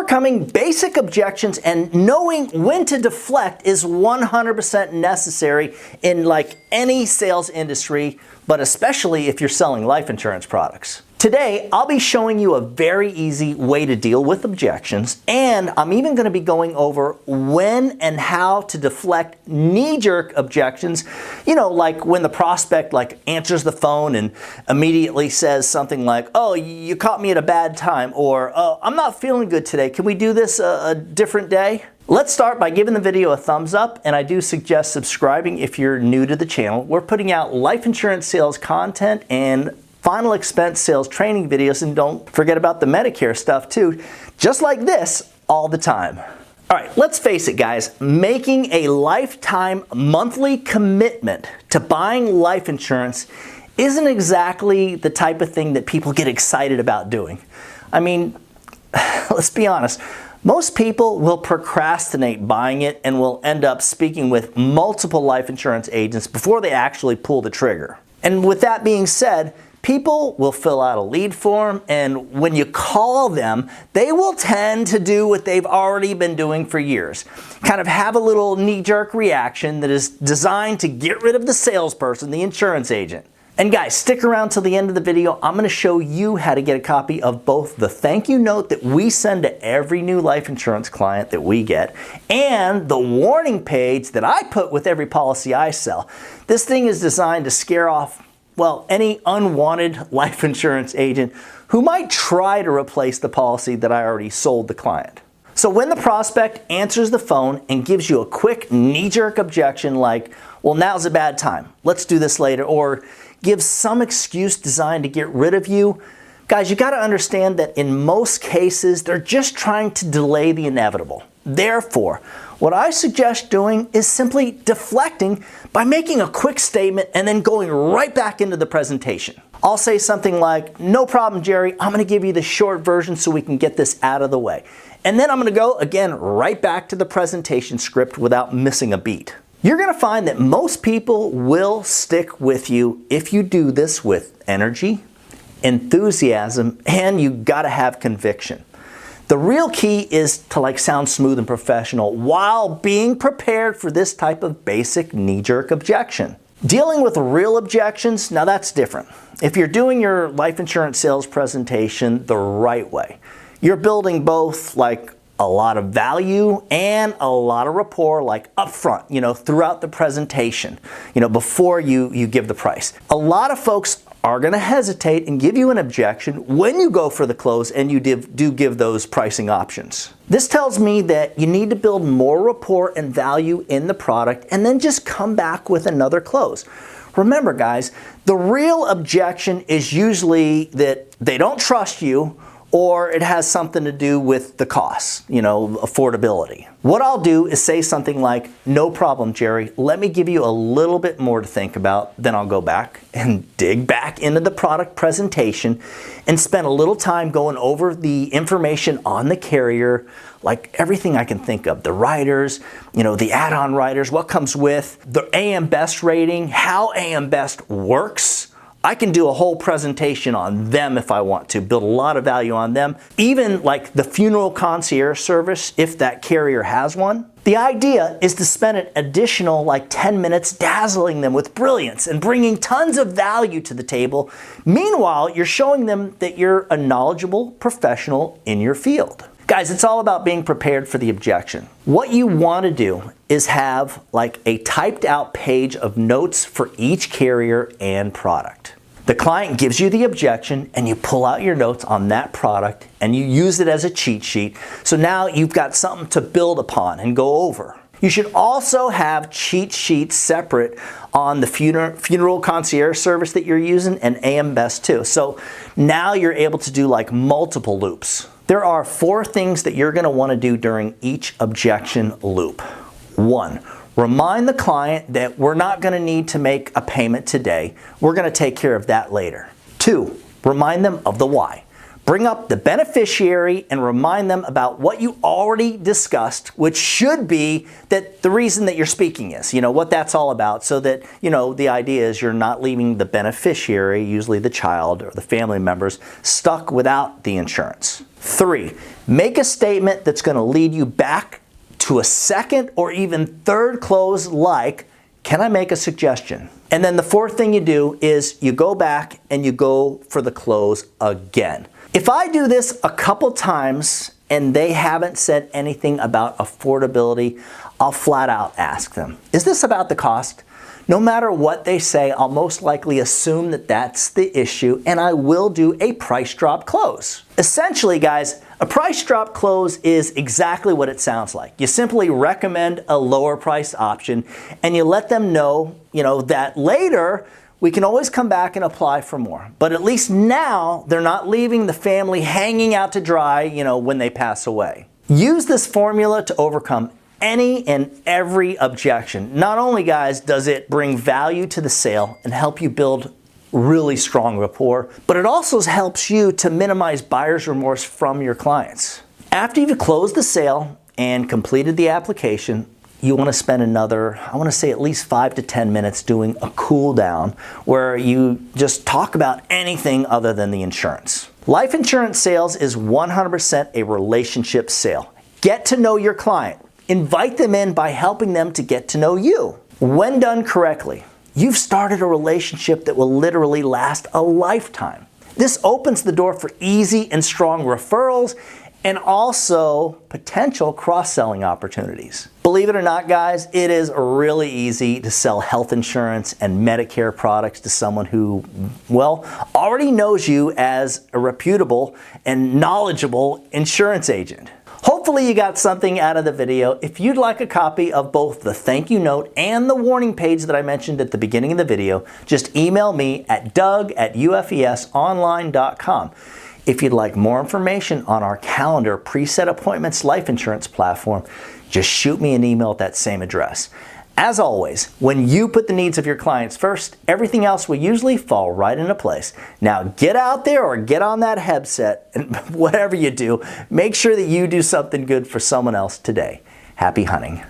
Overcoming basic objections and knowing when to deflect is 100% necessary in like any sales industry, but especially if you're selling life insurance products. Today, I'll be showing you a very easy way to deal with objections, and I'm even going to be going over when and how to deflect knee-jerk objections. You know, like when the prospect answers the phone and immediately says something like, "Oh, you caught me at a bad time," or "Oh, I'm not feeling good today. Can we do this a different day?" Let's start by giving the video a thumbs up, and I do suggest subscribing if you're new to the channel. We're putting out life insurance sales content and final expense sales training videos, and don't forget about the Medicare stuff too, just like this all the time. All right, let's face it guys, making a lifetime monthly commitment to buying life insurance isn't exactly the type of thing that people get excited about doing. I mean, let's be honest, most people will procrastinate buying it and will end up speaking with multiple life insurance agents before they actually pull the trigger. And with that being said, people will fill out a lead form, and when you call them, they will tend to do what they've already been doing for years. Kind of have a little knee-jerk reaction that is designed to get rid of the salesperson, the insurance agent. And guys, stick around till the end of the video. I'm going to show you how to get a copy of both the thank you note that we send to every new life insurance client that we get, and the warning page that I put with every policy I sell. This thing is designed to scare off, well, any unwanted life insurance agent who might try to replace the policy that I already sold the client. So when the prospect answers the phone and gives you a quick knee-jerk objection like, "Well, now's a bad time, let's do this later," or gives some excuse designed to get rid of you, guys, you got to understand that in most cases, they're just trying to delay the inevitable. Therefore, what I suggest doing is simply deflecting by making a quick statement and then going right back into the presentation. I'll say something like, "No problem, Jerry. I'm going to give you the short version so we can get this out of the way." And then I'm going to go again right back to the presentation script without missing a beat. You're going to find that most people will stick with you if you do this with energy, enthusiasm, and you got to have conviction. The real key is to sound smooth and professional while being prepared for this type of basic knee-jerk objection. Dealing with real objections, now that's different. If you're doing your life insurance sales presentation the right way, you're building both a lot of value and a lot of rapport up front, throughout the presentation, before you give the price. A lot of folks are going to hesitate and give you an objection when you go for the close and you do give those pricing options. This tells me that you need to build more rapport and value in the product and then just come back with another close. Remember guys, the real objection is usually that they don't trust you, or it has something to do with the costs, affordability. What I'll do is say something like, "No problem, Jerry. Let me give you a little bit more to think about." Then I'll go back and dig back into the product presentation and spend a little time going over the information on the carrier, like everything I can think of, the riders, the add-on riders, what comes with, the AM Best rating, how AM Best works. I can do a whole presentation on them if I want to, build a lot of value on them. Even the funeral concierge service, if that carrier has one. The idea is to spend an additional 10 minutes dazzling them with brilliance and bringing tons of value to the table. Meanwhile, you're showing them that you're a knowledgeable professional in your field. Guys, it's all about being prepared for the objection. What you want to do is have a typed out page of notes for each carrier and product. The client gives you the objection and you pull out your notes on that product and you use it as a cheat sheet. So now you've got something to build upon and go over. You should also have cheat sheets separate on the funeral concierge service that you're using and AM Best too. So now you're able to do multiple loops. There are 4 things that you're going to want to do during each objection loop. 1, remind the client that we're not going to need to make a payment today. We're going to take care of that later. 2, remind them of the why. Bring up the beneficiary and remind them about what you already discussed, which should be that the reason that you're speaking is, what that's all about, so that, the idea is you're not leaving the beneficiary, usually the child or the family members, stuck without the insurance. 3, make a statement that's going to lead you back to a second or even third close, like, can I make a suggestion? And then the 4th thing you do is you go back and you go for the close again. If I do this a couple times and they haven't said anything about affordability, I'll flat out ask them, is this about the cost? No matter what they say, I'll most likely assume that that's the issue, and I will do a price drop close. Essentially, guys, a price drop close is exactly what it sounds like. You simply recommend a lower priced option, and you let them know, that later we can always come back and apply for more. But at least now they're not leaving the family hanging out to dry, when they pass away. Use this formula to overcome any and every objection. Not only, guys, does it bring value to the sale and help you build really strong rapport, but it also helps you to minimize buyer's remorse from your clients. After you've closed the sale and completed the application, you want to spend another, I want to say at least 5 to 10 minutes doing a cool down where you just talk about anything other than the insurance. Life insurance sales is 100% a relationship sale. Get to know your client. Invite them in by helping them to get to know you. When done correctly, you've started a relationship that will literally last a lifetime. This opens the door for easy and strong referrals and also potential cross-selling opportunities. Believe it or not, guys, it is really easy to sell health insurance and Medicare products to someone who, already knows you as a reputable and knowledgeable insurance agent. Hopefully you got something out of the video. If you'd like a copy of both the thank you note and the warning page that I mentioned at the beginning of the video, just email me at doug@ufesonline.com. If you'd like more information on our calendar preset appointments life insurance platform, just shoot me an email at that same address. As always, when you put the needs of your clients first, everything else will usually fall right into place. Now get out there or get on that headset, and whatever you do, make sure that you do something good for someone else today. Happy hunting.